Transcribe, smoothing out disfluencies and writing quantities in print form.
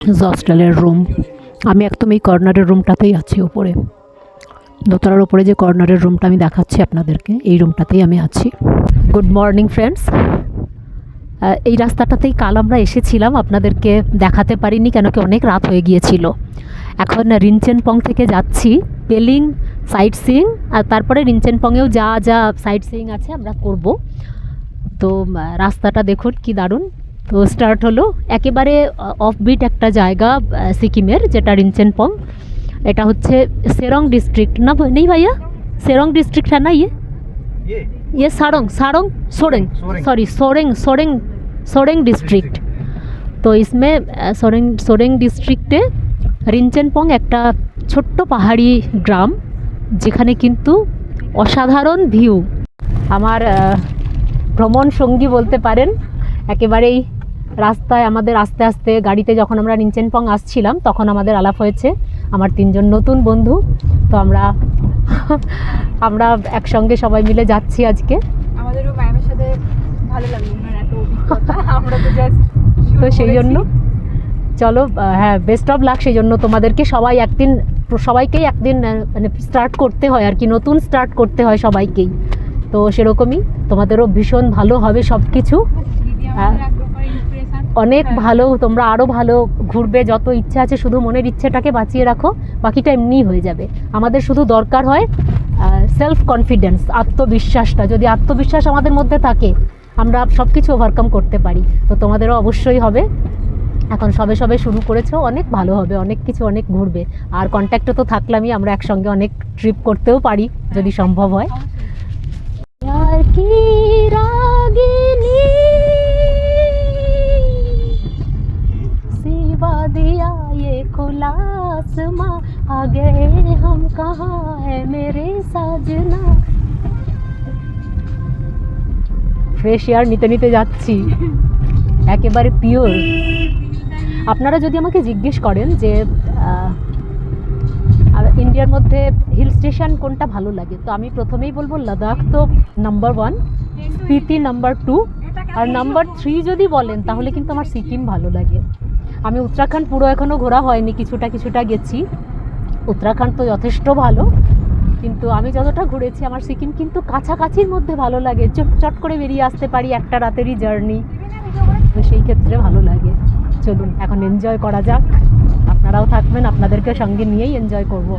হস্টেলের room. আমি একদম এই কর্নারের রুমটাতেই আছি ওপরে, দোতলার ওপরে যে কর্নারের রুমটা আমি দেখাচ্ছি আপনাদেরকে, এই রুমটাতেই আমি আছি। Good morning friends. এই রাস্তাটাতেই কাল আমরা এসেছিলাম, আপনাদেরকে দেখাতে পারিনি কেন কি অনেক রাত হয়ে গিয়েছিল। এখন রিনচেনপং থেকে যাচ্ছি পেলিং সাইট সিইং, আর তারপরে রিনচেনপংয়েও যা যা সাইট সিইং আছে আমরা করব। তো রাস্তাটা দেখুন কি দারুণ। তো স্টার্ট হলো একেবারে অফবিট একটা জায়গা সিকিমের, যেটা রিনচেনপং। এটা হচ্ছে সেরং ডিস্ট্রিক্ট না, নেই ভাইয়া? सेरोंग डिस्ट्रिक्ट है ना ये सारोंग सारोंग सोरेंग सॉरी सोरेंग सोरेंग सोरेंग डिस्ट्रिक्ट। तो इसमें सोरेंग डिस्ट्रिक्टे रिनचेनपং একটা ছোট্ট পাহাড়ি গ্রাম, যেখানে কিন্তু অসাধারণ ভিউ। আমার ভ্রমণ সঙ্গী বলতে পারেন। একেবারেই রাস্তায় আমাদের আস্তে আস্তে গাড়িতে যখন আমরা রিনচেনপং আসছিলাম তখন আমাদের আলাপ হয়েছে আমার তিনজন নতুন বন্ধু। তো আমরা একসঙ্গে সবাই মিলে যাচ্ছি আজকে। আমাদেরও ম্যামের সাথে ভালো লাগলো, ওনার এত অভিজ্ঞতা। আমরা তো জাস্ট তো সেই জন্য চলো, হ্যাঁ, বেস্ট অফ লাক। সেই জন্য তোমাদেরকে সবাইকেই একদিন মানে স্টার্ট করতে হয় আর কি, নতুন স্টার্ট করতে হয় সবাইকেই। তো সেরকমই তোমাদেরও ভীষণ ভালো হবে সব কিছু, অনেক ভালো। তোমরা আরও ভালো ঘুরবে, যত ইচ্ছা আছে শুধু মনের ইচ্ছেটাকে বাঁচিয়ে রাখো, বাকিটা এমনিই হয়ে যাবে। আমাদের শুধু দরকার হয় সেলফ কনফিডেন্স, আত্মবিশ্বাসটা। যদি আত্মবিশ্বাস আমাদের মধ্যে থাকে আমরা সব কিছু ওভারকাম করতে পারি। তো তোমাদেরও অবশ্যই হবে। এখন সবে সবে শুরু করেছো, অনেক ভালো হবে, অনেক কিছু অনেক ঘুরবে। আর কন্ট্যাক্টে তো থাকলামই, আমরা একসঙ্গে অনেক ট্রিপ করতেও পারি যদি সম্ভব হয়। यार की रागिनी सिवा दिया ये खुला आसमां, आ गए हम कहाँ है मेरे साजना। ফ্রেশ এয়ার নিতে নিতে যাচ্ছি, একেবারে পিওর। আপনারা যদি আমাকে জিজ্ঞেস করেন যে ইন্ডিয়ার মধ্যে হিল স্টেশন কোনটা ভালো লাগে, তো আমি প্রথমেই বলবো লাদাখ তো নাম্বার 1, স্পিতি নাম্বার 2, আর নাম্বার 3 যদি বলেন তাহলে কিন্তু আমার সিকিম ভালো লাগে। আমি উত্তরাখণ্ড পুরো এখনও ঘোরা হয়নি, কিছুটা গেছি। উত্তরাখণ্ড তো যথেষ্ট ভালো, কিন্তু আমি যতটা ঘুরেছি আমার সিকিম কিন্তু কাছাকাছির মধ্যে ভালো লাগে। চট করে বেরিয়ে আসতে পারি, একটা রাতেরই জার্নি, তো সেই ক্ষেত্রে ভালো লাগে। চলুন এখন এনজয় করা যাক, আপনারাও থাকবেন, আপনাদেরকে সঙ্গে নিয়েই এনজয় করব।